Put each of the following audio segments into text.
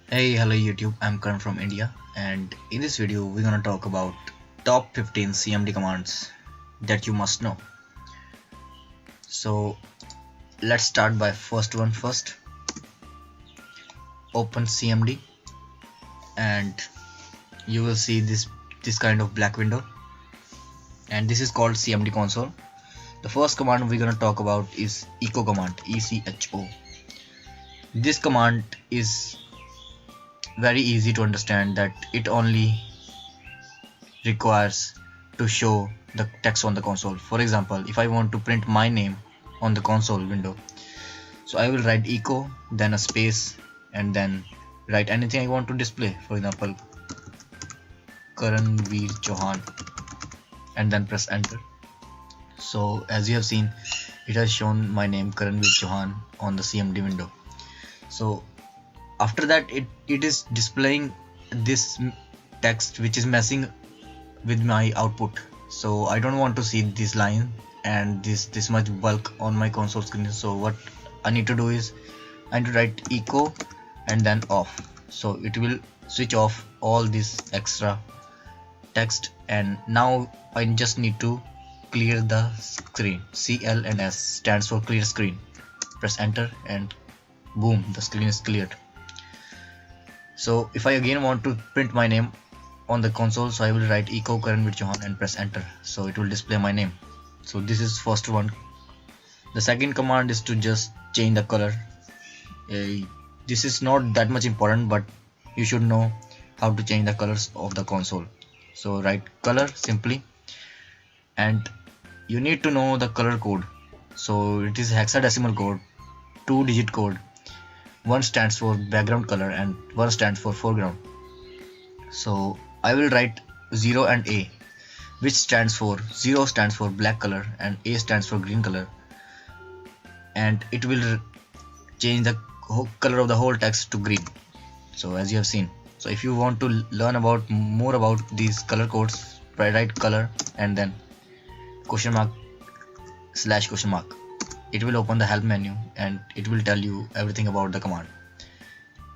Hey, hello YouTube, I'm Karan from India, and in this video we're gonna talk about top 15 CMD commands that you must know. So let's start by first one first. Open CMD and you will see this kind of black window, and this is called CMD console. The first command we're gonna talk about is echo command, ECHO. This command is very easy to understand that it only requires to show the text on the console. For example, if I want to print my name on the console window, so I will write echo, then a space, and then write anything I want to display. For example, Karanveer Chauhan, and then press enter. So as you have seen, it has shown my name Karanveer Chauhan on the CMD window. So after that, it is displaying this text which is messing with my output. So I don't want to see this line and this much bulk on my console screen. So what I need to do is I need to write echo and then off, so it will switch off all this extra text, and now I just need to clear the screen. CL and S stands for clear screen. Press enter and boom, the screen is cleared. So if I again want to print my name on the console, so I will write echo Karanveer Chauhan and press enter, so it will display my name. So this is first one. The second command is to just change the color. This is not that much important, but you should know how to change the colors of the console. So write color simply, and you need to know the color code. So it is hexadecimal code, 2-digit code. One stands for background color and one stands for foreground. So I will write 0 and A, which stands for 0 stands for black color and A stands for green color, and it will change the color of the whole text to green. So as you have seen, so if you want to learn about more about these color codes, write color and then question mark / question mark. It will open the help menu and it will tell you everything about the command.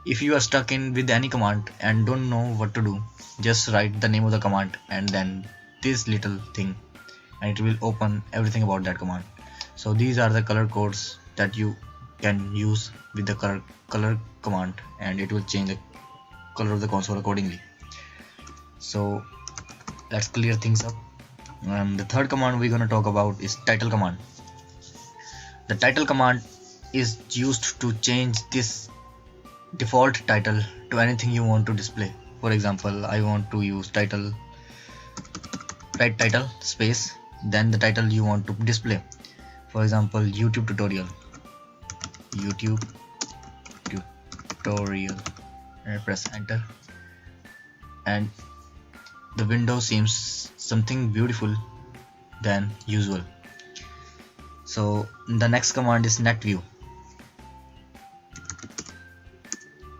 If you are stuck in with any command and don't know what to do, just write the name of the command and then this little thing, and it will open everything about that command. So these are the color codes that you can use with the color command, and it will change the color of the console accordingly. So let's clear things up. The third command we're going to talk about is title command. The title command is used to change this default title to anything you want to display. For example, I want to use title, write title space, then the title you want to display. For example, YouTube tutorial, and press enter, and the window seems something beautiful than usual. So the next command is net view.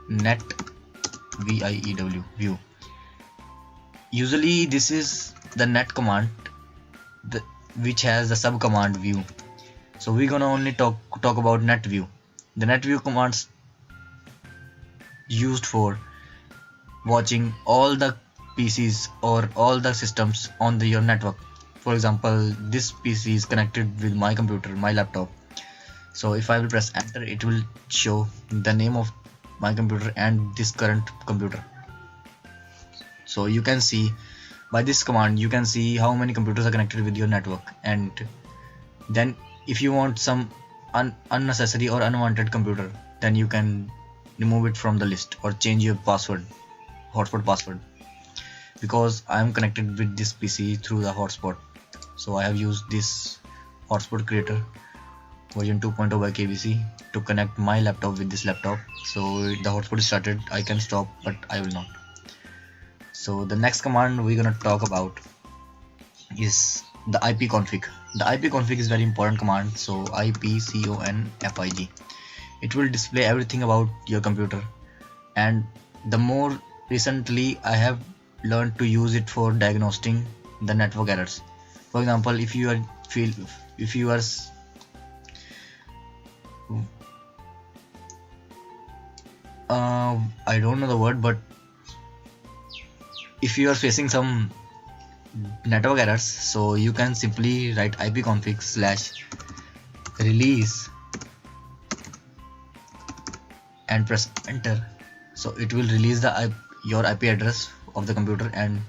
Net VIEW view. Usually this is the net command which has the sub command view. So we're gonna only talk about net view. The net view commands used for watching all the PCs or all the systems on your network. For example, this PC is connected with my computer, my laptop. So if I will press enter, it will show the name of my computer and this current computer. So you can see by this command, you can see how many computers are connected with your network, and then if you want some unnecessary or unwanted computer, then you can remove it from the list or change your password, hotspot password. Because I am connected with this PC through the hotspot, so I have used this hotspot creator version 2.0 by KBC to connect my laptop with this laptop. So the hotspot is started, I can stop, but I will not. So the next command we're gonna talk about is the ipconfig. The ipconfig is very important command. So ipconfig, it will display everything about your computer, and the more recently I have learned to use it for diagnosing the network errors. For example, if you are I don't know the word, but if you are facing some network errors, so you can simply write ipconfig/release and press enter. So it will release your IP address of the computer, and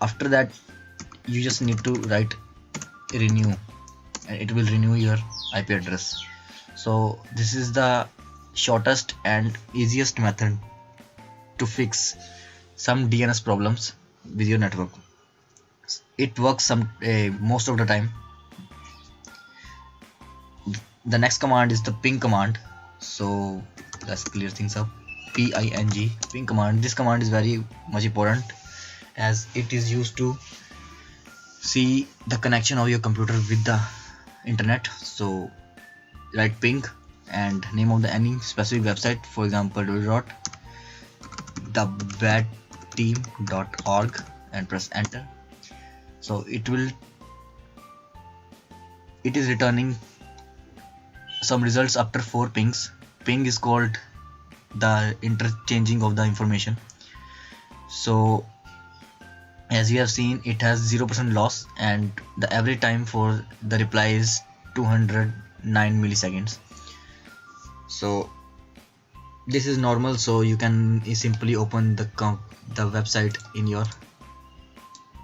after that you just need to write renew and it will renew your IP address. So this is the shortest and easiest method to fix some DNS problems with your network. It works most of the time. The next command is the ping command. So let's clear things up. ping command. This command is very much important as it is used to see the connection of your computer with the internet. So write ping and name of any specific website, for example www.thebadteam.org, and press enter. So it is returning some results after 4 pings. Ping is called the interchanging of the information. So as you have seen, it has 0% loss, and the average time for the reply is 209 milliseconds. So this is normal, so you can simply open the website in your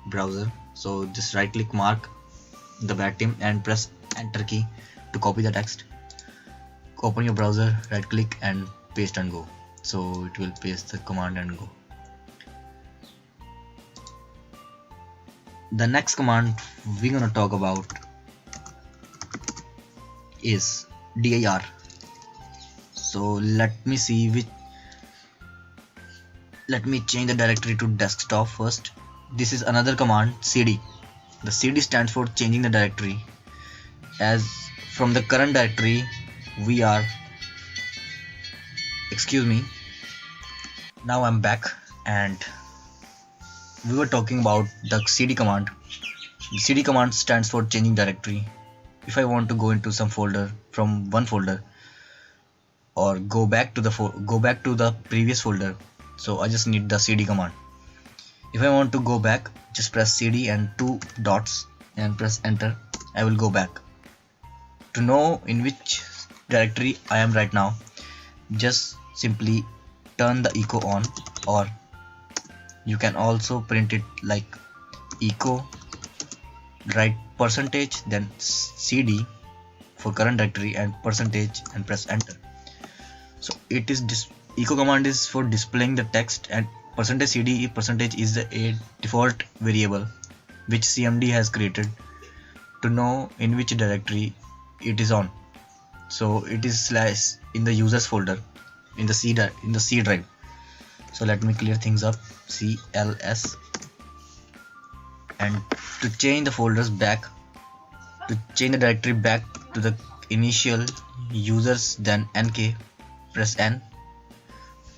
browser. So just right click, mark the bad team and press enter key to copy the text. Open your browser, right click and paste and go. So it will paste the command and go. The next command we're gonna talk about is dir. So let me change the directory to desktop first. This is another command, cd. The cd stands for changing the directory, as from the current directory we are, excuse me, now I'm back, and we were talking about the cd command. The cd command stands for changing directory. If I want to go into some folder from one folder, or go back to the previous folder, so I just need the cd command. If I want to go back, just press cd and 2 dots and press enter. I will go back. To know in which directory I am right now, just simply turn the echo on, or you can also print it like echo, write percentage then cd for current directory and percentage and press enter. So it is echo command is for displaying the text, and %cd percentage is a default variable which CMD has created to know in which directory it is on. So it is in the users folder in the C drive. So let me clear things up, cls, and to change the folders back, to change the directory back to the initial users, then nk, press n,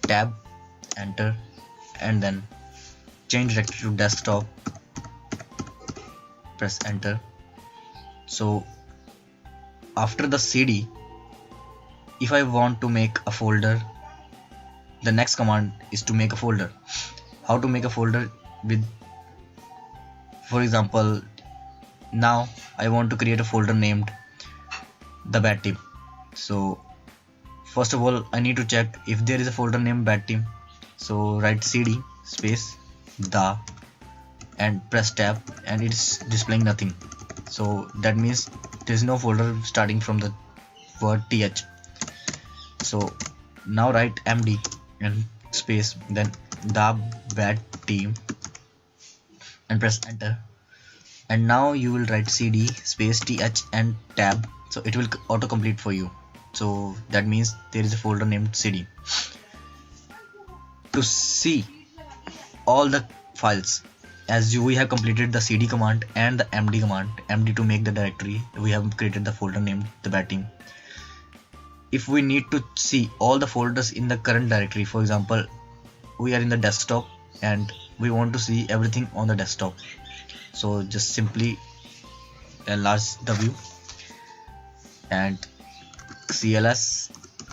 tab, enter, and then change directory to desktop, press enter. So after the cd, if I want to make a folder, the next command is to make a folder. How to make a folder with, for example, now I want to create a folder named the bad team. So first of all, I need to check if there is a folder named bad team. So write cd space the and press tab, and it's displaying nothing. So that means there is no folder starting from the word th. So now write md and space then the bad team and press enter, and now you will write cd space th and tab. So it will auto complete for you. So that means there is a folder named cd. To see all the files, as we have completed the cd command and the md command, md to make the directory, we have created the folder named the bad team. If we need to see all the folders in the current directory, for example, we are in the desktop and we want to see everything on the desktop, so just simply enlarge the view and cls,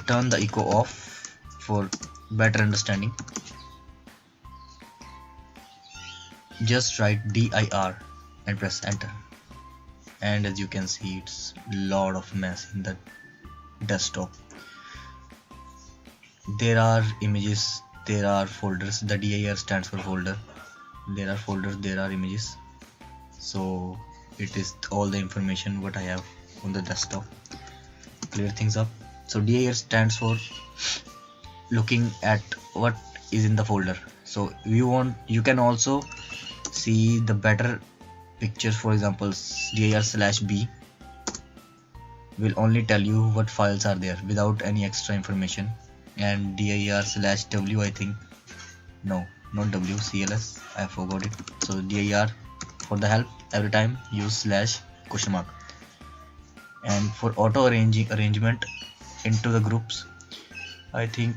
turn the echo off for better understanding, just write dir and press enter, and as you can see it's lot of mess in the desktop. There are images, there are folders. The dir stands for folder. There are folders, there are images. So it is all the information what I have on the desktop. Clear things up. So dir stands for looking at what is in the folder. So you can also see the better pictures. For example, dir/b will only tell you what files are there without any extra information, and dir/w, I think, no, not w, cls, I forgot it. So dir for the help, every time use /? And for auto arrangement into the groups, I think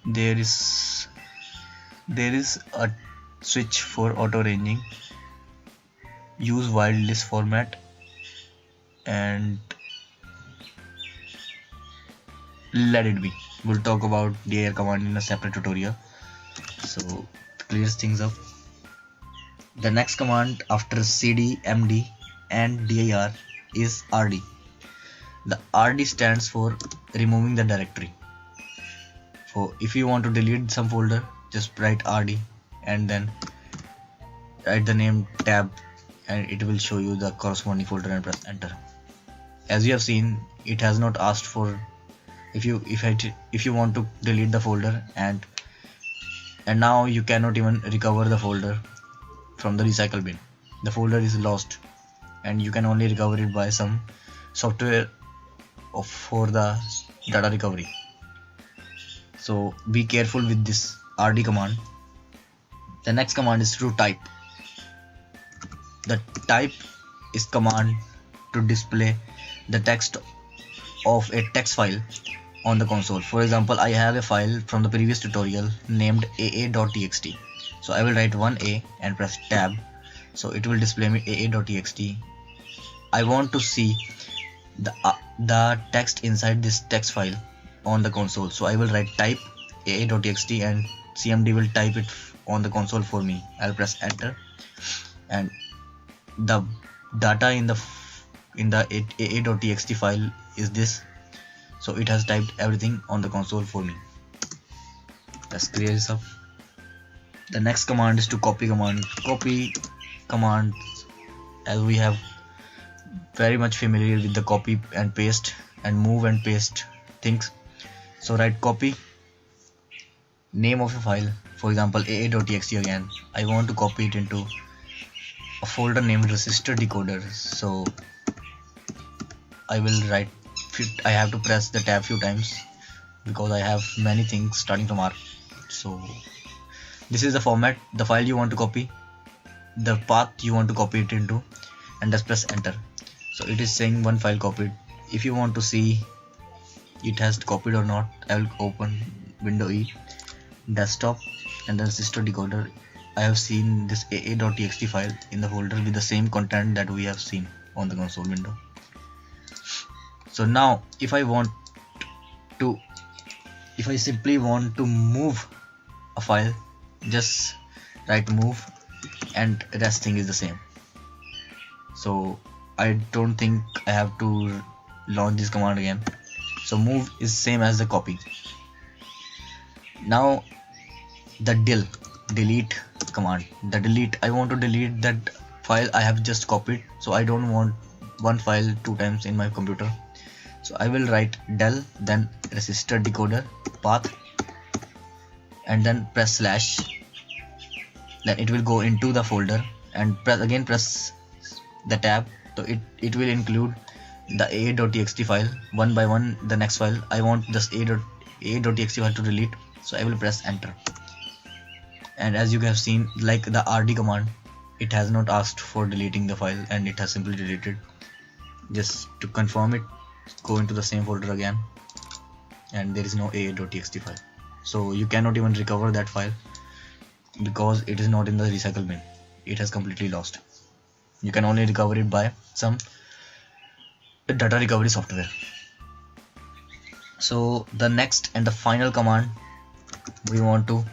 there is a switch for auto arranging. Use wild list format, and let it be. We'll talk about dir command in a separate tutorial, so clears things up. The next command after cd, md and dir is rd. The rd stands for removing the directory. So if you want to delete some folder, just write rd and then write the name tab, and it will show you the corresponding folder and press enter. As you have seen, it has not asked for if you want to delete the folder, and now you cannot even recover the folder from the recycle bin. The folder is lost and you can only recover it by some software for the data recovery. So be careful with this rd command. The next command is to type. The type is command to display the text of a text file on the console. For example, I have a file from the previous tutorial named aa.txt. So I will write 1a and press tab, so it will display me aa.txt. I want to see the text inside this text file on the console, so I will write type aa.txt and cmd will type it on the console for me. I'll press enter, and the data in the aa.txt file is this. So it has typed everything on the console for me. Let's clear this up. The next command is to copy command. Copy command, as we have very much familiar with the copy and paste and move and paste things. So write copy name of a file, for example aa.txt again. I want to copy it into a folder named resistor decoder. So I will write, I have to press the tab few times because I have many things starting from R. So this is the format, the file you want to copy, the path you want to copy it into, and just press enter. So it is saying one file copied. If you want to see it has copied or not, I will open window E, desktop, and then resistor decoder. I have seen this aa.txt file in the folder with the same content that we have seen on the console window. So now if I simply want to move a file, just write move and rest thing is the same. So I don't think I have to launch this command again. So move is same as the copy. Now the delete command. The delete, I want to delete that file I have just copied, so I don't want one file two times in my computer. So I will write del, then resistor decoder path, and then press slash, then it will go into the folder, and press the tab. So it will include the aa.txt file one by one. The next file I want this aa.txt file to delete, so I will press enter. And as you have seen, like the rd command, it has not asked for deleting the file and it has simply deleted. Just to confirm it, go into the same folder again, and there is no aa.txt file. So you cannot even recover that file because it is not in the recycle bin. It has completely lost. You can only recover it by some data recovery software. So the next and the final command we want to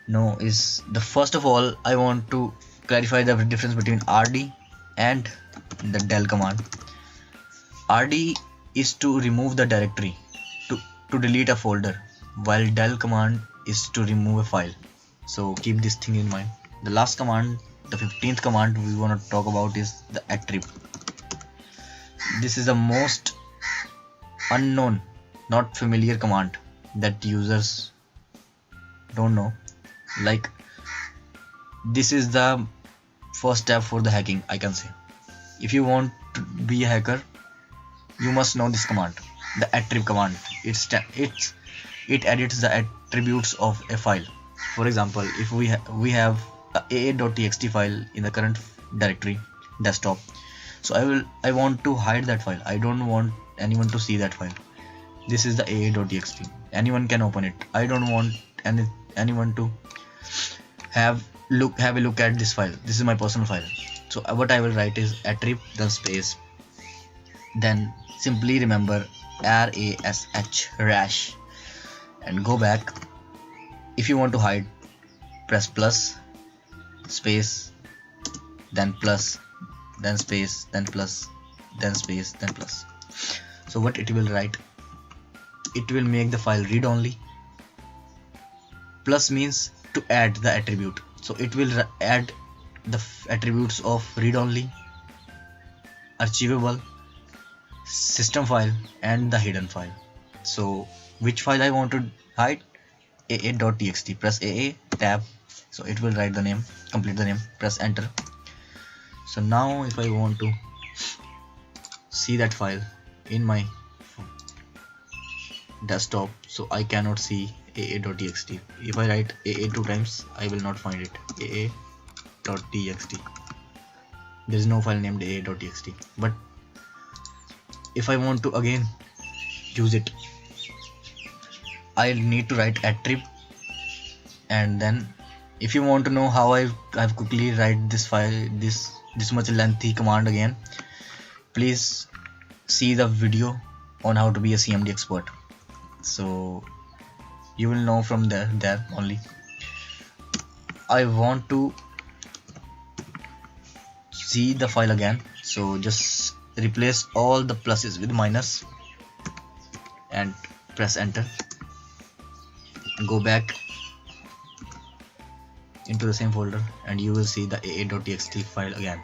know is the first of all I want to clarify the difference between RD and the del command. RD is to remove the directory, to delete a folder, while del command is to remove a file. So keep this thing in mind. The last command, the 15th command we want to talk about is the attrib. This is the most unknown, not familiar command that users don't know. Like, this is the first step for the hacking, I can say. If you want to be a hacker, you must know this command, the attrib command. It edits the attributes of a file. For example, if we have a aa.txt file in the current directory desktop, so I want to hide that file. I don't want anyone to see that file. This is the aa.txt. Anyone can open it. I don't want anyone to have a look at this file. This is my personal file. So what I will write is attrib, then space, then simply remember rash, and go back. If you want to hide, press plus, space, then plus, then space, then plus, then space, then plus. So what it will write, it will make the file read only. Plus means to add the attribute, so it will add the attributes of read only, archivable, system file, and the hidden file. So which file I want to hide? aa.txt. Press aa tab, so it will write the name, complete the name, press enter. So now if I want to see that file in my desktop, so I cannot see aa.txt. If I write aa 2 times, I will not find it. aa.txt. there is no file named aa.txt. But if I want to again use it, I need to write attrib, and then if you want to know how I've quickly write this file, this much lengthy command again, please see the video on how to be a CMD expert. So you will know from there only. I want to see the file again, so just replace all the pluses with minus and press enter. Go back into the same folder and you will see the aa.txt file again.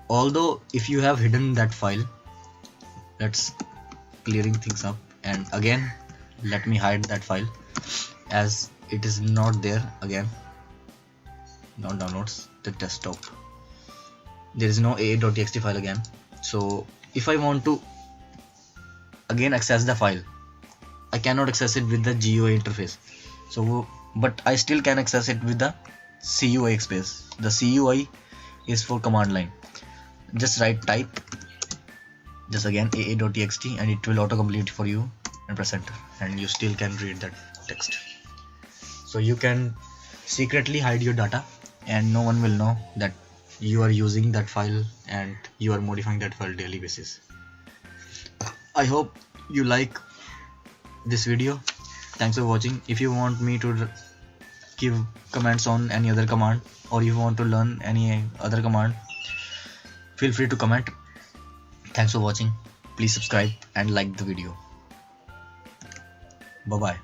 Although if you have hidden that file, let's clearing things up, and again let me hide that file as it is not there again. Now downloads the desktop, there is no aa.txt file again. So if I want to again access the file, I cannot access it with the GUI interface. So but I still can access it with the CUI space. The CUI is for command line. Just write type, just again aa.txt, and it will autocomplete for you, and press enter, and you still can read that text. So you can secretly hide your data and no one will know that you are using that file and you are modifying that file daily basis. I hope you like this video. Thanks for watching. If you want me to give comments on any other command, or if you want to learn any other command, feel free to comment. Thanks for watching. Please subscribe and like the video. Bye bye.